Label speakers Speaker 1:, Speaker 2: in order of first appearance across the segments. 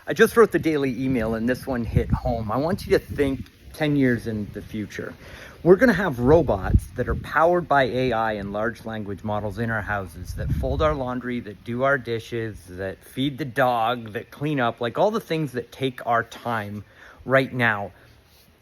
Speaker 1: I just wrote the daily email and this one hit home. I want you to think 10 years in the future. We're going to have robots that are powered by AI and large language models in our houses that fold our laundry, that do our dishes, that feed the dog, that clean up, like all the things that take our time right now.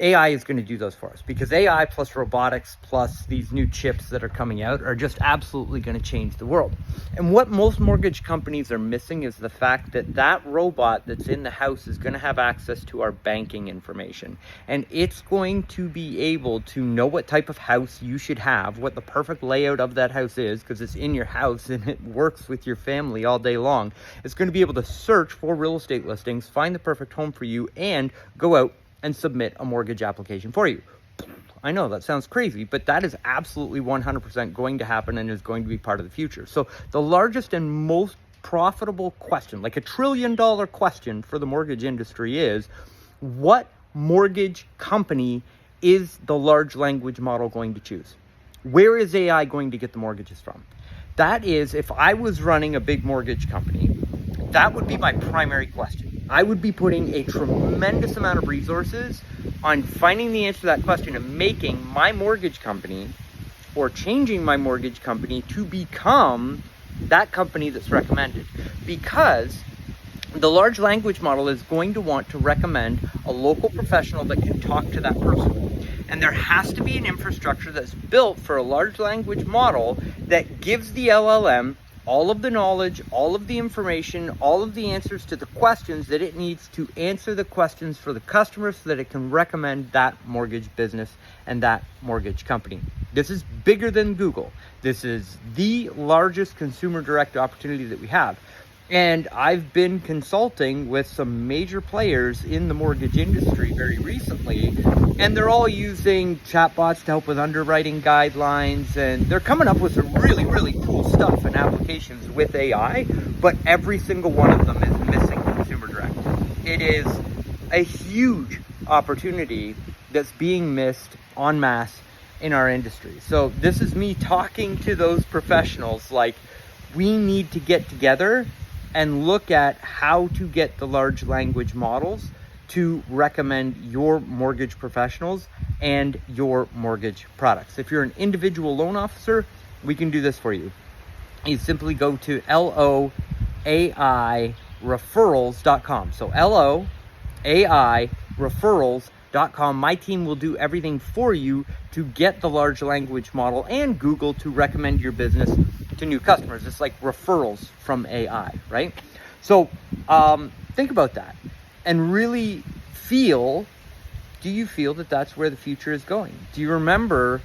Speaker 1: AI is going to do those for us because AI plus robotics plus these new chips that are coming out are just absolutely going to change the world. And what most mortgage companies are missing is the fact that that robot that's in the house is going to have access to our banking information. And it's going to be able to know what type of house you should have, what the perfect layout of that house is, because it's in your house and it works with your family all day long. It's going to be able to search for real estate listings, find the perfect home for you, and go out and submit a mortgage application for you. I know that sounds crazy, but that is absolutely 100% going to happen and is going to be part of the future. So the largest and most profitable question, like $1 trillion question for the mortgage industry is, what mortgage company is the large language model going to choose? Where is AI going to get the mortgages from? That is, if I was running a big mortgage company, that would be my primary question. I would be putting a tremendous amount of resources on finding the answer to that question and making my mortgage company or changing my mortgage company to become that company that's recommended. Because the large language model is going to want to recommend a local professional that can talk to that person. And there has to be an infrastructure that's built for a large language model that gives the LLM all of the knowledge, all of the information, all of the answers to the questions that it needs to answer the questions for the customer so that it can recommend that mortgage business and that mortgage company. This is bigger than Google. This is the largest consumer direct opportunity that we have. And I've been consulting with some major players in the mortgage industry very recently, and they're all using chatbots to help with underwriting guidelines, and they're coming up with some really, really cool stuff and applications with AI, but every single one of them is missing consumer direct. It is a huge opportunity that's being missed en masse in our industry. So this is me talking to those professionals like, we need to get together and look at how to get the large language models to recommend your mortgage professionals and your mortgage products. If you're an individual loan officer, we can do this for you. You simply go to LOAI-referrals.com. So LOAI-referrals.com. My team will do everything for you to get the large language model and Google to recommend your business to new customers. It's like referrals from AI, right? So think about that and really feel, do you feel that that's where the future is going? Do you remember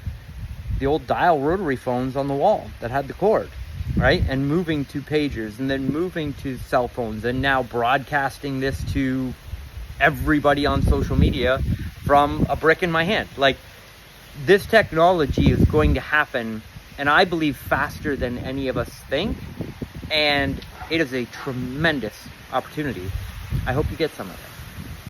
Speaker 1: the old dial rotary phones on the wall that had the cord, right? And moving to pagers and then moving to cell phones and now broadcasting this to everybody on social media from a brick in my hand. Like, this technology is going to happen, and I believe faster than any of us think, and it is a tremendous opportunity. I hope you get some of it.